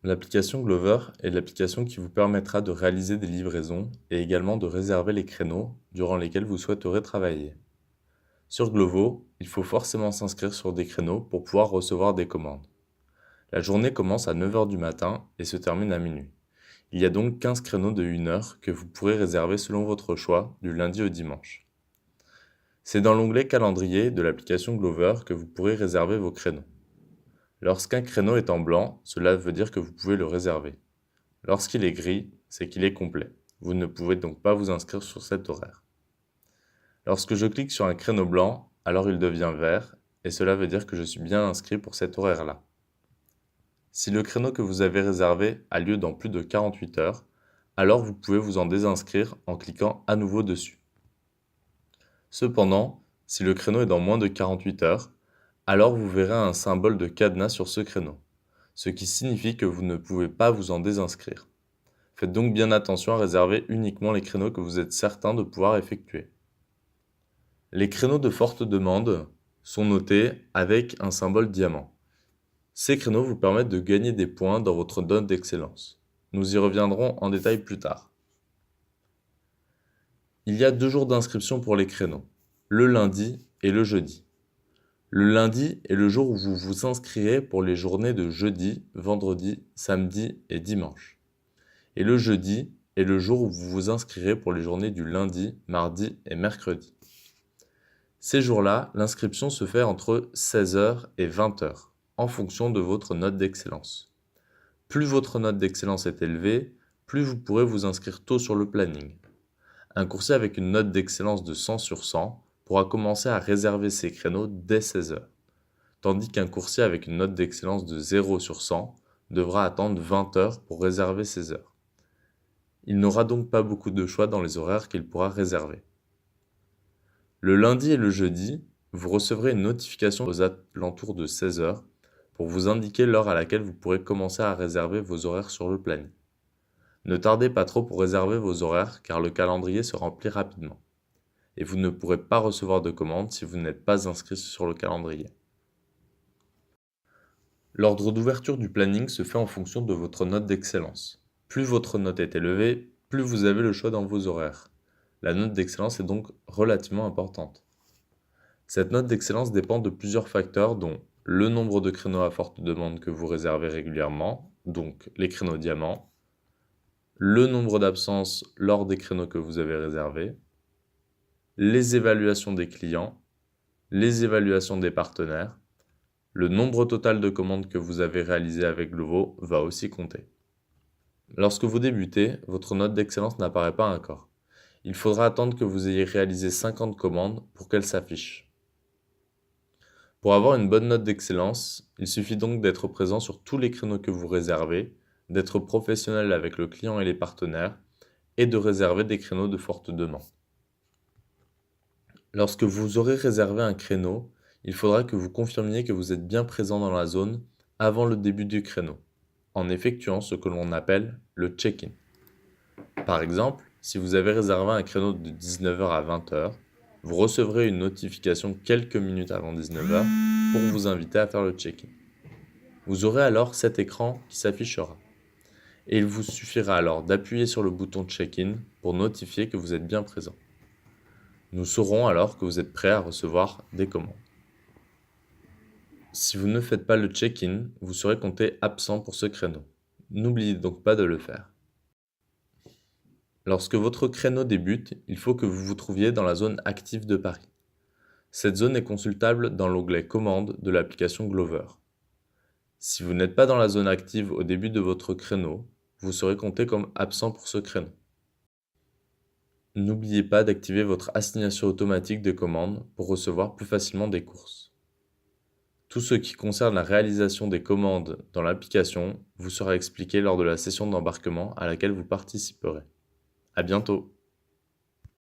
L'application Glover est l'application qui vous permettra de réaliser des livraisons et également de réserver les créneaux durant lesquels vous souhaiterez travailler. Sur Glovo, il faut forcément s'inscrire sur des créneaux pour pouvoir recevoir des commandes. La journée commence à 9 heures du matin et se termine à minuit. Il y a donc 15 créneaux de 1 heure que vous pourrez réserver selon votre choix du lundi au dimanche. C'est dans l'onglet Calendrier de l'application Glover que vous pourrez réserver vos créneaux. Lorsqu'un créneau est en blanc, cela veut dire que vous pouvez le réserver. Lorsqu'il est gris, c'est qu'il est complet. Vous ne pouvez donc pas vous inscrire sur cet horaire. Lorsque je clique sur un créneau blanc, alors il devient vert et cela veut dire que je suis bien inscrit pour cet horaire-là. Si le créneau que vous avez réservé a lieu dans plus de 48 heures, alors vous pouvez vous en désinscrire en cliquant à nouveau dessus. Cependant, si le créneau est dans moins de 48 heures, alors vous verrez un symbole de cadenas sur ce créneau, ce qui signifie que vous ne pouvez pas vous en désinscrire. Faites donc bien attention à réserver uniquement les créneaux que vous êtes certain de pouvoir effectuer. Les créneaux de forte demande sont notés avec un symbole diamant. Ces créneaux vous permettent de gagner des points dans votre note d'excellence. Nous y reviendrons en détail plus tard. Il y a 2 jours d'inscription pour les créneaux, le lundi et le jeudi. Le lundi est le jour où vous vous inscrirez pour les journées de jeudi, vendredi, samedi et dimanche. Et le jeudi est le jour où vous vous inscrirez pour les journées du lundi, mardi et mercredi. Ces jours-là, l'inscription se fait entre 16 heures et 20 heures, en fonction de votre note d'excellence. Plus votre note d'excellence est élevée, plus vous pourrez vous inscrire tôt sur le planning. Un coursier avec une note d'excellence de 100 sur 100 pourra commencer à réserver ses créneaux dès 16 heures, tandis qu'un coursier avec une note d'excellence de 0 sur 100 devra attendre 20 heures pour réserver ses heures. Il n'aura donc pas beaucoup de choix dans les horaires qu'il pourra réserver. Le lundi et le jeudi, vous recevrez une notification aux alentours de 16 heures pour vous indiquer l'heure à laquelle vous pourrez commencer à réserver vos horaires sur le planning. Ne tardez pas trop pour réserver vos horaires car le calendrier se remplit rapidement. Et vous ne pourrez pas recevoir de commandes si vous n'êtes pas inscrit sur le calendrier. L'ordre d'ouverture du planning se fait en fonction de votre note d'excellence. Plus votre note est élevée, plus vous avez le choix dans vos horaires. La note d'excellence est donc relativement importante. Cette note d'excellence dépend de plusieurs facteurs dont le nombre de créneaux à forte demande que vous réservez régulièrement, donc les créneaux diamants, le nombre d'absences lors des créneaux que vous avez réservés, les évaluations des clients, les évaluations des partenaires, le nombre total de commandes que vous avez réalisées avec Glovo va aussi compter. Lorsque vous débutez, votre note d'excellence n'apparaît pas encore. Il faudra attendre que vous ayez réalisé 50 commandes pour qu'elle s'affiche. Pour avoir une bonne note d'excellence, il suffit donc d'être présent sur tous les créneaux que vous réservez, d'être professionnel avec le client et les partenaires, et de réserver des créneaux de forte demande. Lorsque vous aurez réservé un créneau, il faudra que vous confirmiez que vous êtes bien présent dans la zone avant le début du créneau, en effectuant ce que l'on appelle le check-in. Par exemple, si vous avez réservé un créneau de 19 heures à 20 heures, vous recevrez une notification quelques minutes avant 19 heures pour vous inviter à faire le check-in. Vous aurez alors cet écran qui s'affichera. Et il vous suffira alors d'appuyer sur le bouton check-in pour notifier que vous êtes bien présent. Nous saurons alors que vous êtes prêt à recevoir des commandes. Si vous ne faites pas le check-in, vous serez compté absent pour ce créneau. N'oubliez donc pas de le faire. Lorsque votre créneau débute, il faut que vous vous trouviez dans la zone active de Paris. Cette zone est consultable dans l'onglet Commandes de l'application Glover. Si vous n'êtes pas dans la zone active au début de votre créneau, vous serez compté comme absent pour ce créneau. N'oubliez pas d'activer votre assignation automatique de commandes pour recevoir plus facilement des courses. Tout ce qui concerne la réalisation des commandes dans l'application vous sera expliqué lors de la session d'embarquement à laquelle vous participerez. À bientôt!